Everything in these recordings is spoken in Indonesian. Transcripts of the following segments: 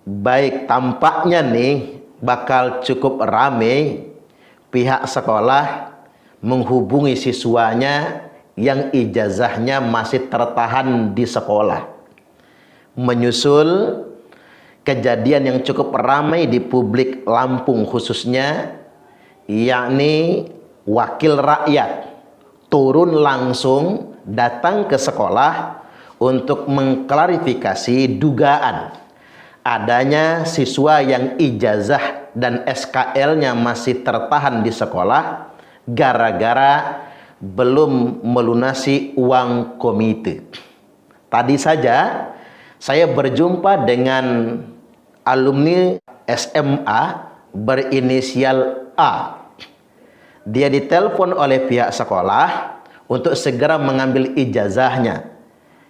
Baik, tampaknya nih bakal cukup rame pihak sekolah menghubungi siswanya yang ijazahnya masih tertahan di sekolah. Menyusul kejadian yang cukup ramai di publik Lampung khususnya, yakni wakil rakyat turun langsung datang ke sekolah untuk mengklarifikasi dugaan adanya siswa yang ijazah dan SKL-nya masih tertahan di sekolah gara-gara belum melunasi uang komite. Tadi saja saya berjumpa dengan alumni SMA berinisial A. Dia ditelepon oleh pihak sekolah untuk segera mengambil ijazahnya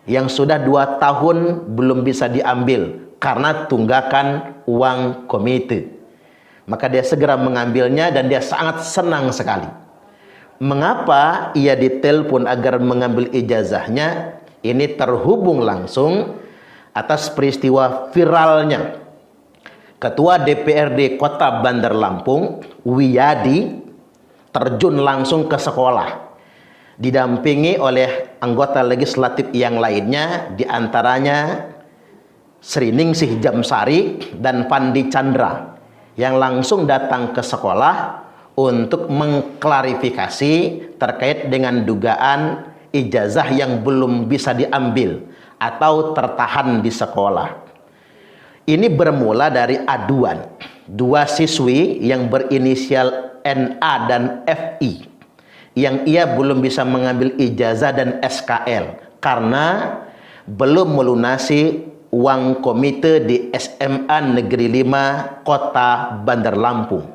yang sudah 2 tahun belum bisa diambil karena tunggakan uang komite. Maka dia segera mengambilnya dan dia sangat senang sekali. Mengapa ia ditelepon agar mengambil ijazahnya? Ini terhubung langsung atas peristiwa viralnya Ketua DPRD Kota Bandar Lampung, Wiyadi, terjun langsung ke sekolah didampingi oleh anggota legislatif yang lainnya, diantaranya Sri Ningsih Jamsari dan Pandi Chandra, yang langsung datang ke sekolah untuk mengklarifikasi terkait dengan dugaan ijazah yang belum bisa diambil atau tertahan di sekolah. Ini bermula dari aduan 2 siswi yang berinisial NA dan FI yang ia belum bisa mengambil ijazah dan SKL karena belum melunasi uang komite di SMA Negeri 5 Kota Bandar Lampung.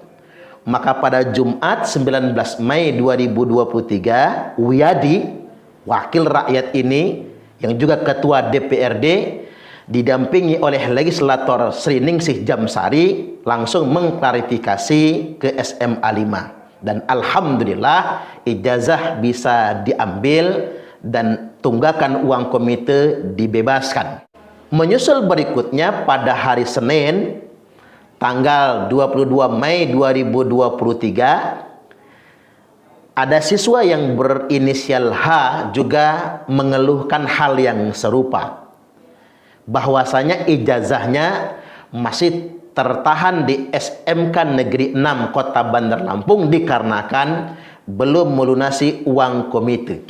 Maka pada Jumat 19 Mei 2023, Wiyadi, wakil rakyat ini yang juga ketua DPRD, didampingi oleh legislator Sri Ningsih Jamsari langsung mengklarifikasi ke SMA 5. Dan alhamdulillah ijazah bisa diambil dan tunggakan uang komite dibebaskan. Menyusul berikutnya pada hari Senin tanggal 22 Mei 2023, ada siswa yang berinisial H juga mengeluhkan hal yang serupa, bahwasanya ijazahnya masih tertahan di SMK Negeri 6 Kota Bandar Lampung dikarenakan belum melunasi uang komite.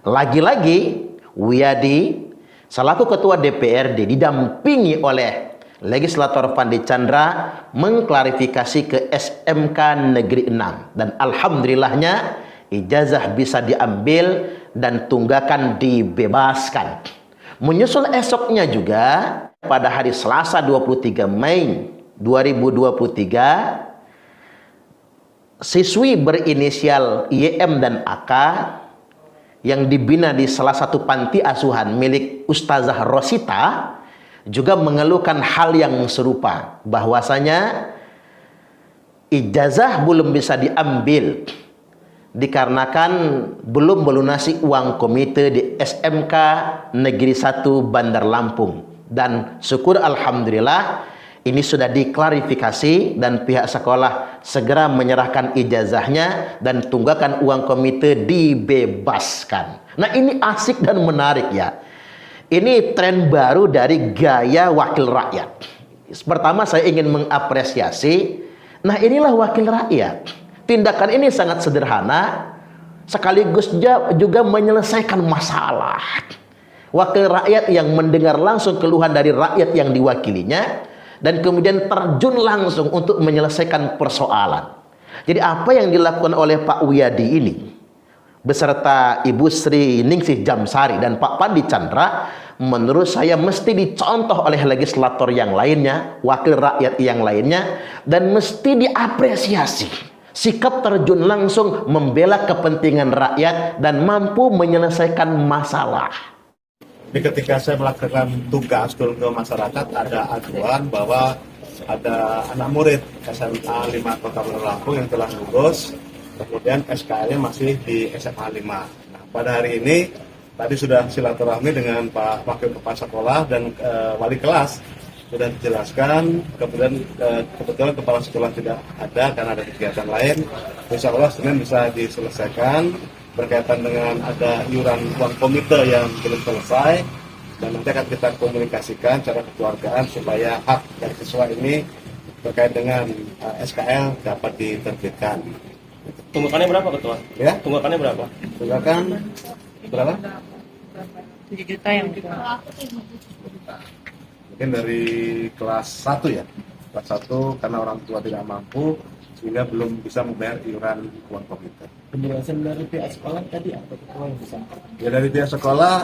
Lagi-lagi Wiyadi selaku ketua DPRD didampingi oleh legislator Pandi Chandra mengklarifikasi ke SMK Negeri 6 dan alhamdulillahnya ijazah bisa diambil dan tunggakan dibebaskan. Menyusul esoknya juga pada hari Selasa 23 Mei 2023, siswi berinisial YM dan AK yang dibina di salah satu panti asuhan milik Ustazah Rosita juga mengeluhkan hal yang serupa, bahwasanya ijazah belum bisa diambil dikarenakan belum melunasi uang komite di SMK Negeri 1 Bandar Lampung. Dan syukur alhamdulillah ini sudah diklarifikasi dan pihak sekolah segera menyerahkan ijazahnya dan tunggakan uang komite dibebaskan. Nah, ini asik dan menarik ya. Ini tren baru dari gaya wakil rakyat. Pertama saya ingin mengapresiasi, nah inilah wakil rakyat. Tindakan ini sangat sederhana, sekaligus juga menyelesaikan masalah. Wakil rakyat yang mendengar langsung keluhan dari rakyat yang diwakilinya, dan kemudian terjun langsung untuk menyelesaikan persoalan. Jadi apa yang dilakukan oleh Pak Wiyadi ini, beserta Ibu Sri Ningsih Jamsari dan Pak Pandi Chandra, menurut saya mesti dicontoh oleh legislator yang lainnya, wakil rakyat yang lainnya, dan mesti diapresiasi. Sikap terjun langsung membela kepentingan rakyat dan mampu menyelesaikan masalah. Ketika saya melakukan tugas turun ke masyarakat, ada aduan bahwa ada anak murid SMA 5 Kota Bandar Lampung yang telah lulus, kemudian SKL-nya masih di SMA 5. Nah, pada hari ini tadi sudah silaturahmi dengan Pak Wakil Kepala Sekolah dan wali kelas sudah dijelaskan. Kemudian kebetulan kepala sekolah tidak ada karena ada kegiatan lain. Insya Allah Senin bisa diselesaikan berkaitan dengan ada iuran uang komite yang belum selesai, dan nanti akan kita komunikasikan cara kekeluargaan supaya hak dari siswa ini terkait dengan SKL dapat diterbitkan. Tunggakannya berapa Ketua? Ya, Tunggakannya berapa? silakan. Berapa? 7 juta yang Mungkin dari kelas 1 ya. Kelas 1 karena orang tua tidak mampu sehingga belum bisa membayar iuran uang komite. Penjelasan dari pihak sekolah tadi apa Ketua yang disampaikan? Ya, dari pihak sekolah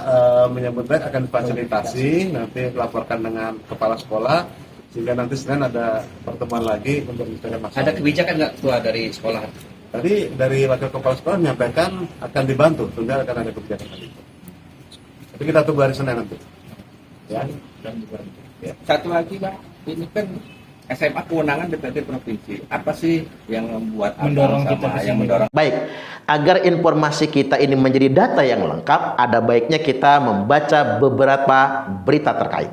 menyambut baik akan difasilitasi, nanti laporkan dengan kepala sekolah sehingga nanti Senin ada pertemuan lagi untuk bicara masalah. Ada kebijakan nggak Ketua dari sekolah? Tadi dari wakil kepala sekolah menyampaikan akan dibantu, tunggal akan ada kebijakan tadi. Tapi kita tunggu hari Senin nanti. Ya. Ya. Satu lagi Bang, ini kan SMA kewenangan DPRD provinsi. Apa sih yang membuat Mendorong Abang kita sama ke yang sini? mendorong? Baik, agar informasi kita ini menjadi data yang lengkap, ada baiknya kita membaca beberapa berita terkait.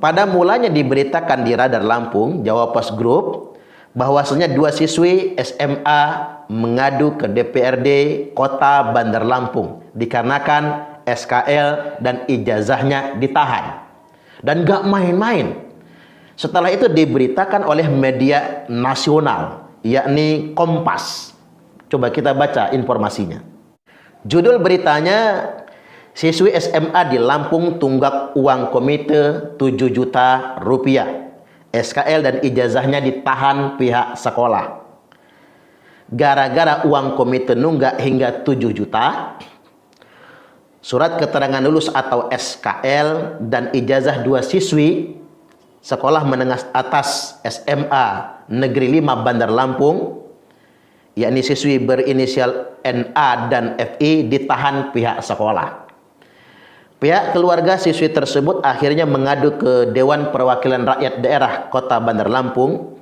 Pada mulanya diberitakan di Radar Lampung, Jawa Post Group, bahwasanya 2 siswi SMA mengadu ke DPRD Kota Bandar Lampung dikarenakan SKL dan ijazahnya ditahan. Dan gak main-main. Setelah itu diberitakan oleh media nasional, yakni Kompas. Coba kita baca informasinya. Judul beritanya, siswi SMA di Lampung tunggak uang komite 7 juta rupiah. SKL dan ijazahnya ditahan pihak sekolah. Gara-gara uang komite nunggak hingga 7 juta, surat keterangan lulus atau SKL dan ijazah 2 siswi Sekolah Menengah Atas SMA Negeri 5 Bandar Lampung, yakni siswi berinisial NA dan FI, ditahan pihak sekolah. Pihak keluarga siswi tersebut akhirnya mengadu ke Dewan Perwakilan Rakyat Daerah Kota Bandar Lampung.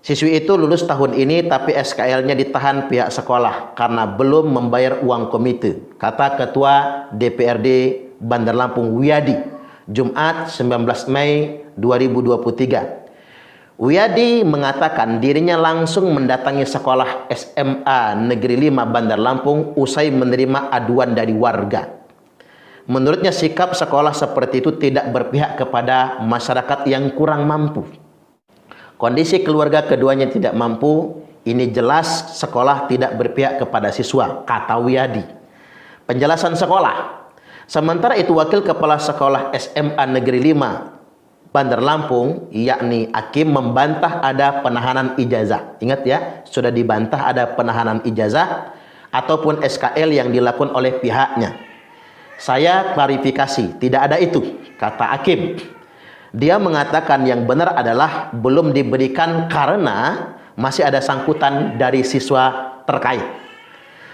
Siswi itu lulus tahun ini tapi SKL-nya ditahan pihak sekolah karena belum membayar uang komite, kata Ketua DPRD Bandar Lampung Wiyadi, Jumat 19 Mei 2023. Wiyadi mengatakan dirinya langsung mendatangi sekolah SMA Negeri 5 Bandar Lampung usai menerima aduan dari warga. Menurutnya sikap sekolah seperti itu tidak berpihak kepada masyarakat yang kurang mampu. Kondisi keluarga keduanya tidak mampu, ini jelas sekolah tidak berpihak kepada siswa, kata Wiyadi. Penjelasan sekolah. Sementara itu Wakil Kepala Sekolah SMA Negeri 5 Bandar Lampung, yakni Akim, membantah ada penahanan ijazah. Ingat ya, sudah dibantah ada penahanan ijazah ataupun SKL yang dilakukan oleh pihaknya. Saya klarifikasi, tidak ada itu, kata Akim. Dia mengatakan yang benar adalah belum diberikan karena masih ada sangkutan dari siswa terkait.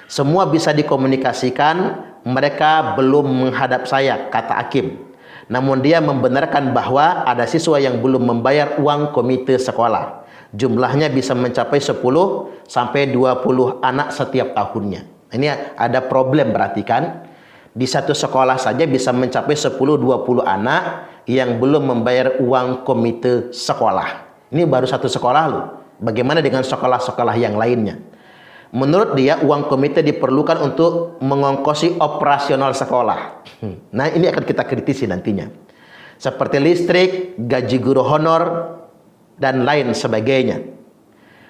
Semua bisa dikomunikasikan, mereka belum menghadap saya, kata Akim. Namun dia membenarkan bahwa ada siswa yang belum membayar uang komite sekolah. Jumlahnya bisa mencapai 10 sampai 20 anak setiap tahunnya. Ini ada problem berarti kan? Di satu sekolah saja bisa mencapai 10-20 anak yang belum membayar uang komite sekolah. Ini baru satu sekolah loh. Bagaimana dengan sekolah-sekolah yang lainnya? Menurut dia uang komite diperlukan untuk mengongkosi operasional sekolah. Nah ini akan kita kritisi nantinya. Seperti listrik, gaji guru honor, dan lain sebagainya.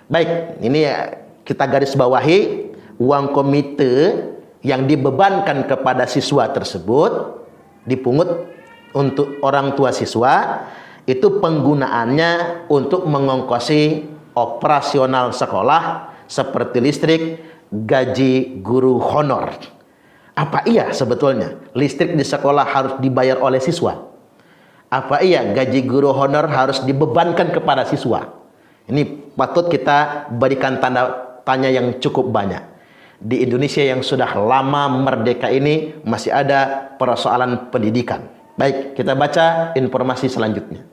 Baik, ini kita garis bawahi uang komite yang dibebankan kepada siswa tersebut dipungut untuk orang tua siswa, itu penggunaannya untuk mengongkosi operasional sekolah seperti listrik, gaji guru honor. Apa iya sebetulnya listrik di sekolah harus dibayar oleh siswa? Apa iya gaji guru honor harus dibebankan kepada siswa? Ini patut kita berikan tanda tanya yang cukup banyak. Di Indonesia yang sudah lama merdeka ini masih ada persoalan pendidikan. Baik, kita baca informasi selanjutnya.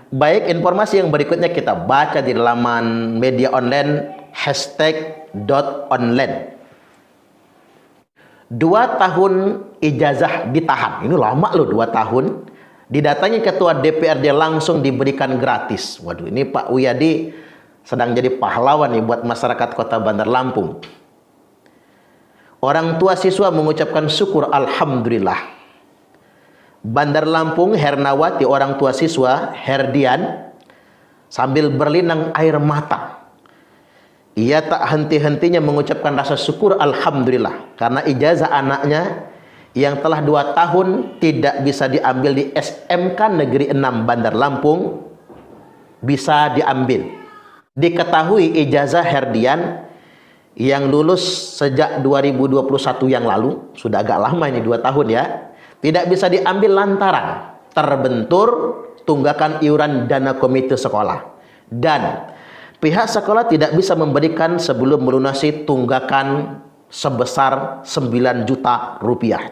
Baik, informasi yang berikutnya kita baca di laman media online #.online. 2 tahun ijazah ditahan. Ini lama loh, 2 tahun. Didatangi ketua DPRD langsung diberikan gratis. Waduh, ini Pak Wiyadi sedang jadi pahlawan nih buat masyarakat Kota Bandar Lampung. Orang tua siswa mengucapkan syukur alhamdulillah. Bandar Lampung, Hernawati, orang tua siswa, Herdian, sambil berlinang air mata. Ia tak henti-hentinya mengucapkan rasa syukur alhamdulillah karena ijazah anaknya yang telah 2 tahun tidak bisa diambil di SMK Negeri 6 Bandar Lampung bisa diambil. Diketahui ijazah Herdian yang lulus sejak 2021 yang lalu, sudah agak lama ini 2 tahun ya, tidak bisa diambil lantaran terbentur tunggakan iuran dana komite sekolah. Dan pihak sekolah tidak bisa memberikan sebelum melunasi tunggakan sebesar 9 juta rupiah.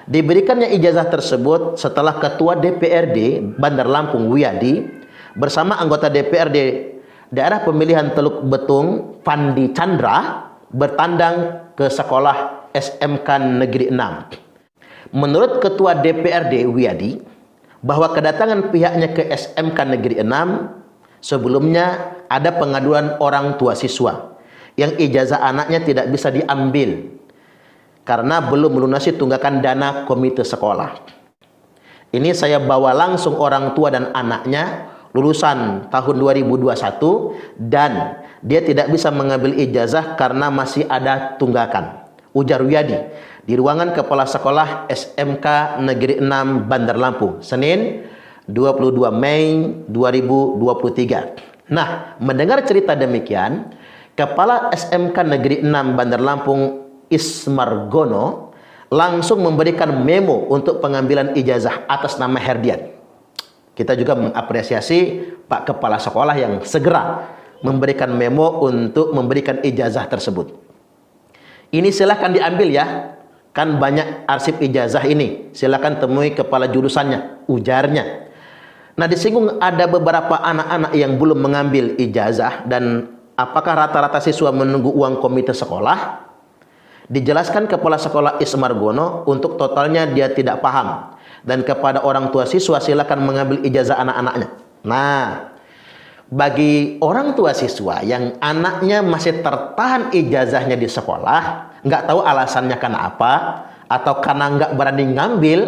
Diberikannya ijazah tersebut setelah Ketua DPRD Bandar Lampung Wiyadi bersama anggota DPRD Daerah Pemilihan Teluk Betung Pandi Chandra bertandang ke sekolah SMK Negeri 6. Menurut Ketua DPRD Wiyadi bahwa kedatangan pihaknya ke SMK Negeri 6 sebelumnya ada pengaduan orang tua siswa yang ijazah anaknya tidak bisa diambil karena belum melunasi tunggakan dana komite sekolah. Ini saya bawa langsung orang tua dan anaknya lulusan tahun 2021 dan dia tidak bisa mengambil ijazah karena masih ada tunggakan. Ujar Wiyadi di ruangan Kepala Sekolah SMK Negeri 6 Bandar Lampung, Senin 22 Mei 2023. Nah, mendengar cerita demikian, Kepala SMK Negeri 6 Bandar Lampung Ismargono langsung memberikan memo untuk pengambilan ijazah atas nama Herdian. Kita juga mengapresiasi Pak Kepala Sekolah yang segera memberikan memo untuk memberikan ijazah tersebut. Ini silahkan diambil ya, kan banyak arsip ijazah ini. Silahkan temui kepala jurusannya, ujarnya. Nah, disinggung ada beberapa anak-anak yang belum mengambil ijazah dan apakah rata-rata siswa menunggu uang komite sekolah? Dijelaskan Kepala Sekolah Ismargono untuk totalnya dia tidak paham. Dan kepada orang tua siswa silakan mengambil ijazah anak-anaknya. Nah, bagi orang tua siswa yang anaknya masih tertahan ijazahnya di sekolah, nggak tahu alasannya karena apa, atau karena nggak berani ngambil,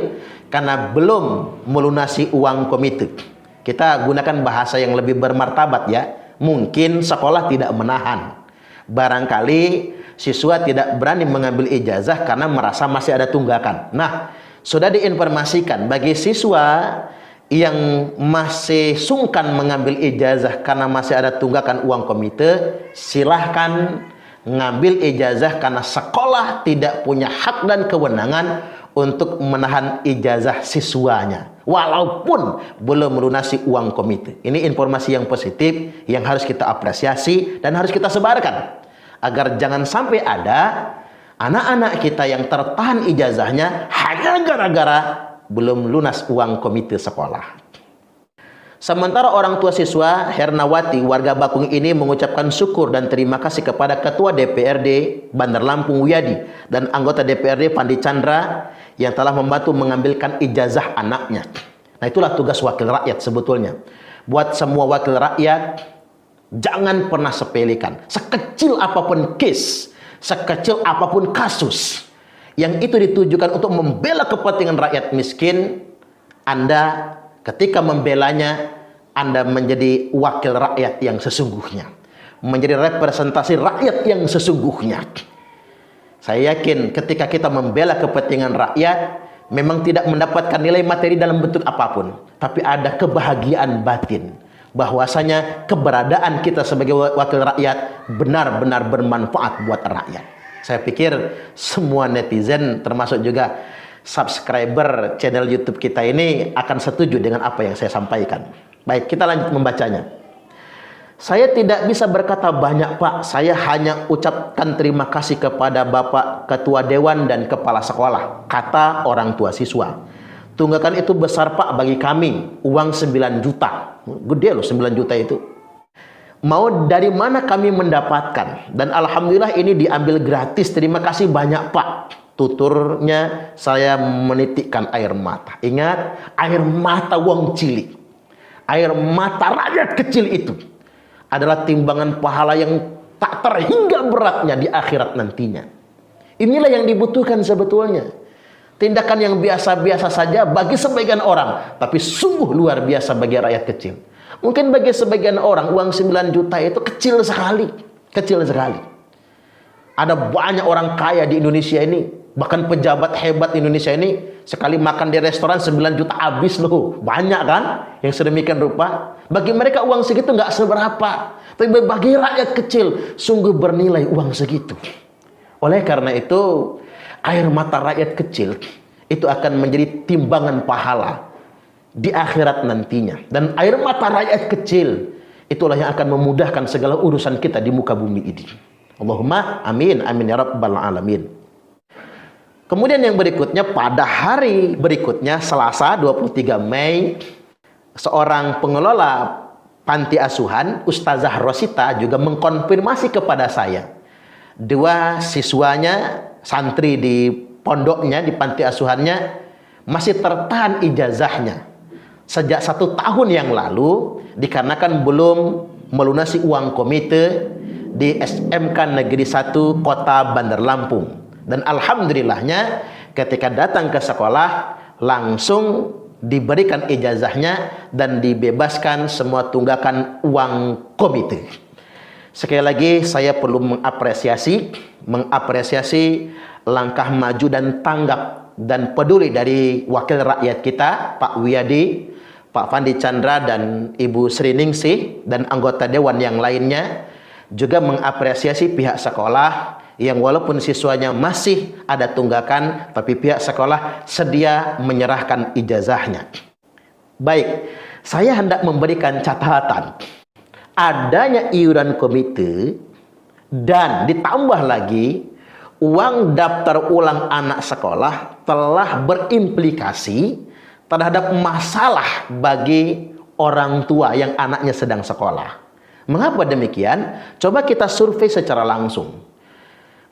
karena belum melunasi uang komite. Kita gunakan bahasa yang lebih bermartabat ya. Mungkin sekolah tidak menahan. Barangkali siswa tidak berani mengambil ijazah karena merasa masih ada tunggakan. Nah, sudah diinformasikan bagi siswa yang masih sungkan mengambil ijazah karena masih ada tunggakan uang komite, silahkan ngambil ijazah karena sekolah tidak punya hak dan kewenangan untuk menahan ijazah siswanya walaupun belum melunasi uang komite. Ini informasi yang positif yang harus kita apresiasi dan harus kita sebarkan agar jangan sampai ada anak-anak kita yang tertahan ijazahnya hanya gara-gara belum lunas uang komite sekolah. Sementara orang tua siswa Hernawati warga Bakung ini mengucapkan syukur dan terima kasih kepada Ketua DPRD Bandar Lampung Wiyadi dan anggota DPRD Pandi Chandra yang telah membantu mengambilkan ijazah anaknya. Nah, itulah tugas wakil rakyat sebetulnya. Buat semua wakil rakyat, jangan pernah sepelekan. Sekecil apapun case, sekecil apapun kasus yang itu ditujukan untuk membela kepentingan rakyat miskin, Anda ketika membelanya, Anda menjadi wakil rakyat yang sesungguhnya, menjadi representasi rakyat yang sesungguhnya. Saya yakin ketika kita membela kepentingan rakyat, memang tidak mendapatkan nilai materi dalam bentuk apapun, tapi ada kebahagiaan batin bahwasanya keberadaan kita sebagai wakil rakyat benar-benar bermanfaat buat rakyat. Saya pikir semua netizen termasuk juga subscriber channel YouTube kita ini akan setuju dengan apa yang saya sampaikan. Baik, kita lanjut membacanya. Saya tidak bisa berkata banyak, Pak. Saya hanya ucapkan terima kasih kepada Bapak Ketua Dewan dan Kepala Sekolah, kata orang tua siswa. Tunggakan itu besar, Pak, bagi kami. Uang 9 juta. Gede loh 9 juta itu. Mau dari mana kami mendapatkan? Dan alhamdulillah ini diambil gratis. Terima kasih banyak, Pak. tuturnya saya menitikkan air mata. Ingat, air mata wong cilik, air mata rakyat kecil itu adalah timbangan pahala yang tak terhingga beratnya di akhirat nantinya. Inilah yang dibutuhkan sebetulnya. Tindakan yang biasa-biasa saja bagi sebagian orang, tapi sungguh luar biasa bagi rakyat kecil. Mungkin bagi sebagian orang uang 9 juta itu kecil sekali. Kecil sekali. Ada banyak orang kaya di Indonesia ini, bahkan pejabat hebat Indonesia ini, sekali makan di restoran 9 juta habis loh. Banyak kan yang sedemikian rupa. Bagi mereka uang segitu nggak seberapa, tapi bagi rakyat kecil sungguh bernilai uang segitu. Oleh karena itu, air mata rakyat kecil itu akan menjadi timbangan pahala di akhirat nantinya. Dan air mata rakyat kecil itulah yang akan memudahkan segala urusan kita di muka bumi ini. Allahumma amin, amin ya rabbal alamin. Kemudian yang berikutnya, pada hari berikutnya, Selasa 23 Mei, seorang pengelola panti asuhan, Ustazah Rosita, juga mengkonfirmasi kepada saya. 2 siswanya, santri di pondoknya, di panti asuhannya, masih tertahan ijazahnya sejak 1 tahun yang lalu, dikarenakan belum melunasi uang komite di SMK Negeri 1 Kota Bandar Lampung. Dan alhamdulillahnya ketika datang ke sekolah langsung diberikan ijazahnya dan dibebaskan semua tunggakan uang komite. Sekali lagi saya perlu mengapresiasi langkah maju dan tanggap dan peduli dari wakil rakyat kita, Pak Wiyadi, Pak Fandi Chandra, dan Ibu Sri Ningsih, dan anggota dewan yang lainnya. Juga mengapresiasi pihak sekolah yang walaupun siswanya masih ada tunggakan, tapi pihak sekolah sedia menyerahkan ijazahnya. Baik, saya hendak memberikan catatan. Adanya iuran komite dan ditambah lagi uang daftar ulang anak sekolah telah berimplikasi terhadap masalah bagi orang tua yang anaknya sedang sekolah. Mengapa demikian? Coba kita survei secara langsung.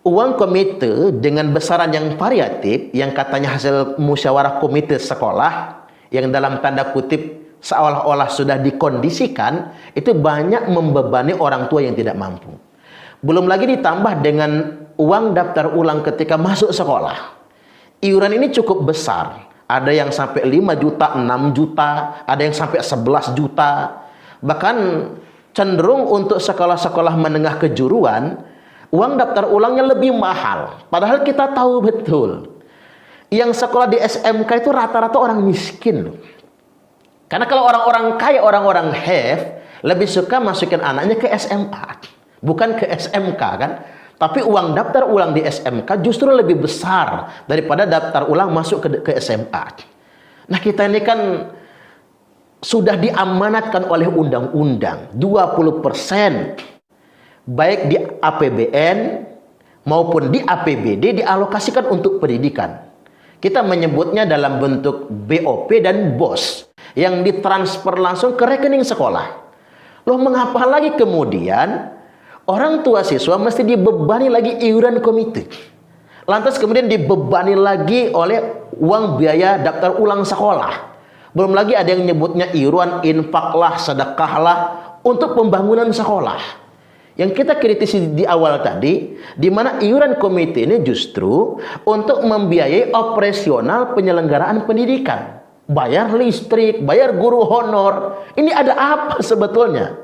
Uang komite dengan besaran yang variatif, yang katanya hasil musyawarah komite sekolah, yang dalam tanda kutip seolah-olah sudah dikondisikan, itu banyak membebani orang tua yang tidak mampu. Belum lagi ditambah dengan uang daftar ulang ketika masuk sekolah. Iuran ini cukup besar. Ada yang sampai 5 juta, 6 juta, ada yang sampai 11 juta. Bahkan cenderung untuk sekolah-sekolah menengah kejuruan, uang daftar ulangnya lebih mahal. Padahal kita tahu betul, yang sekolah di SMK itu rata-rata orang miskin loh. Karena kalau orang-orang kaya, orang-orang have, lebih suka masukin anaknya ke SMA, bukan ke SMK kan. Tapi uang daftar ulang di SMK justru lebih besar daripada daftar ulang masuk ke SMA. Nah, kita ini kan sudah diamanatkan oleh undang-undang 20%, baik di APBN maupun di APBD dialokasikan untuk pendidikan. Kita menyebutnya dalam bentuk BOP dan BOS yang ditransfer langsung ke rekening sekolah. Loh, mengapa lagi kemudian orang tua siswa mesti dibebani lagi iuran komite? Lantas kemudian dibebani lagi oleh uang biaya daftar ulang sekolah. Belum lagi ada yang nyebutnya iuran infaklah, sedekahlah untuk pembangunan sekolah. Yang kita kritisi di awal tadi, di mana iuran komite ini justru untuk membiayai operasional penyelenggaraan pendidikan. Bayar listrik, bayar guru honor. Ini ada apa sebetulnya?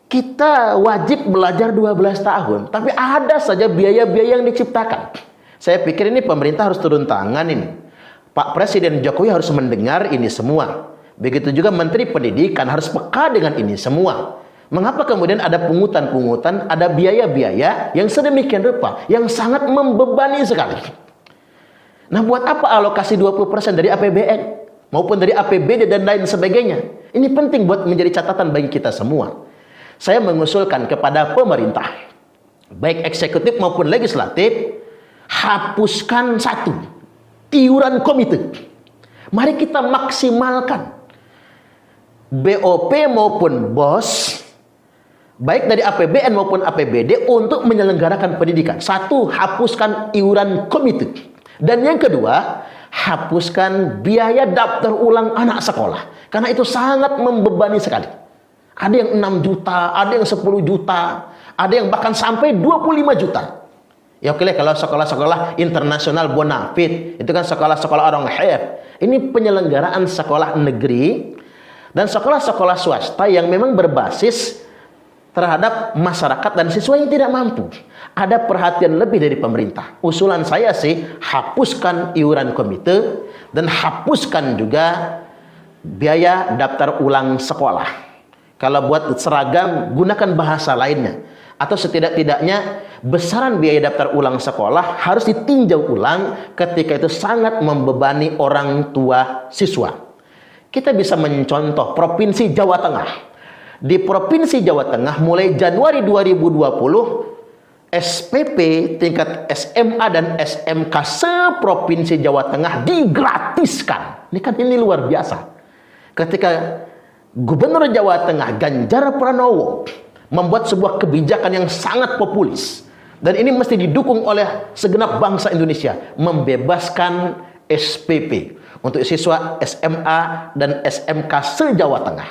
Kita wajib belajar 12 tahun, tapi ada saja biaya-biaya yang diciptakan. Saya pikir ini pemerintah harus turun tangan ini. Pak Presiden Jokowi harus mendengar ini semua. Begitu juga Menteri Pendidikan harus peka dengan ini semua. Mengapa kemudian ada pungutan-pungutan, ada biaya-biaya yang sedemikian rupa, yang sangat membebani sekali. Nah, buat apa alokasi 20% dari APBN maupun dari APBD dan lain sebagainya? Ini penting buat menjadi catatan bagi kita semua. Saya mengusulkan kepada pemerintah, baik eksekutif maupun legislatif, hapuskan satu, iuran komite. Mari kita maksimalkan BOP maupun BOS baik dari APBN maupun APBD untuk menyelenggarakan pendidikan. Satu, hapuskan iuran komite. Dan yang kedua, hapuskan biaya daftar ulang anak sekolah. Karena itu sangat membebani sekali. Ada yang 6 juta, ada yang 10 juta, ada yang bahkan sampai 25 juta. Ya oke lah, kalau sekolah-sekolah internasional bonafit, itu kan sekolah-sekolah orang kaya. Ini penyelenggaraan sekolah negeri dan sekolah-sekolah swasta yang memang berbasis terhadap masyarakat dan siswa yang tidak mampu. Ada perhatian lebih dari pemerintah. Usulan saya sih, hapuskan iuran komite dan hapuskan juga biaya daftar ulang sekolah. Kalau buat seragam, gunakan bahasa lainnya. Atau setidak-tidaknya besaran biaya daftar ulang sekolah harus ditinjau ulang ketika itu sangat membebani orang tua siswa. Kita bisa mencontoh Provinsi Jawa Tengah. Di Provinsi Jawa Tengah mulai Januari 2020 SPP tingkat SMA dan SMK se-Provinsi Jawa Tengah digratiskan. Ini luar biasa. Ketika Gubernur Jawa Tengah Ganjar Pranowo membuat sebuah kebijakan yang sangat populis, dan ini mesti didukung oleh segenap bangsa Indonesia, membebaskan SPP untuk siswa SMA dan SMK se-Jawa Tengah.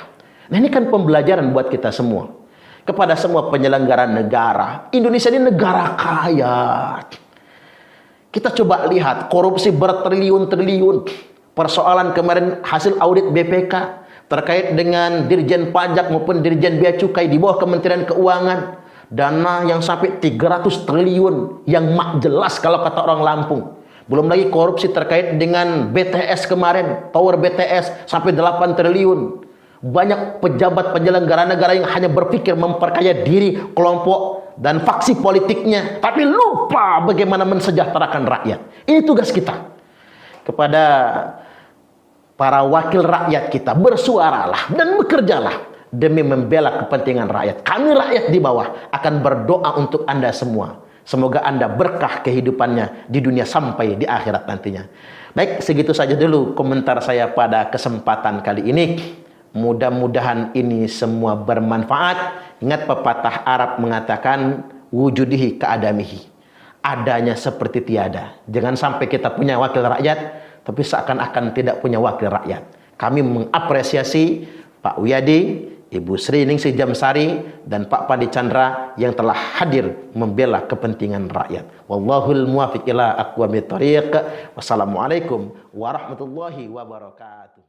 Nah, ini kan pembelajaran buat kita semua. Kepada semua penyelenggara negara. Indonesia ini negara kaya. Kita coba lihat korupsi bertriliun-triliun. Persoalan kemarin hasil audit BPK terkait dengan Dirjen Pajak maupun Dirjen Bea Cukai di bawah Kementerian Keuangan. Dana yang sampai 300 triliun yang mak jelas kalau kata orang Lampung. Belum lagi korupsi terkait dengan BTS kemarin, Tower BTS sampai 8 triliun. Banyak pejabat penyelenggara negara yang hanya berpikir memperkaya diri, kelompok dan faksi politiknya, tapi lupa bagaimana mensejahterakan rakyat. Ini tugas kita. Kepada para wakil rakyat kita, bersuaralah dan bekerjalah demi membela kepentingan rakyat. Kami rakyat di bawah akan berdoa untuk Anda semua. Semoga Anda berkah kehidupannya di dunia sampai di akhirat nantinya. Baik, segitu saja dulu komentar saya pada kesempatan kali ini. Mudah-mudahan ini semua bermanfaat. Ingat pepatah Arab mengatakan wujudihi keadamihi. Adanya seperti tiada. Jangan sampai kita punya wakil rakyat tapi seakan-akan tidak punya wakil rakyat. Kami mengapresiasi Pak Wiyadi, Ibu Sri Ningsih Jamsari, dan Pak Pandi Chandra yang telah hadir membela kepentingan rakyat. Wallahul muwaffiq ila aqwamit thoriq. Wassalamualaikum warahmatullahi wabarakatuh.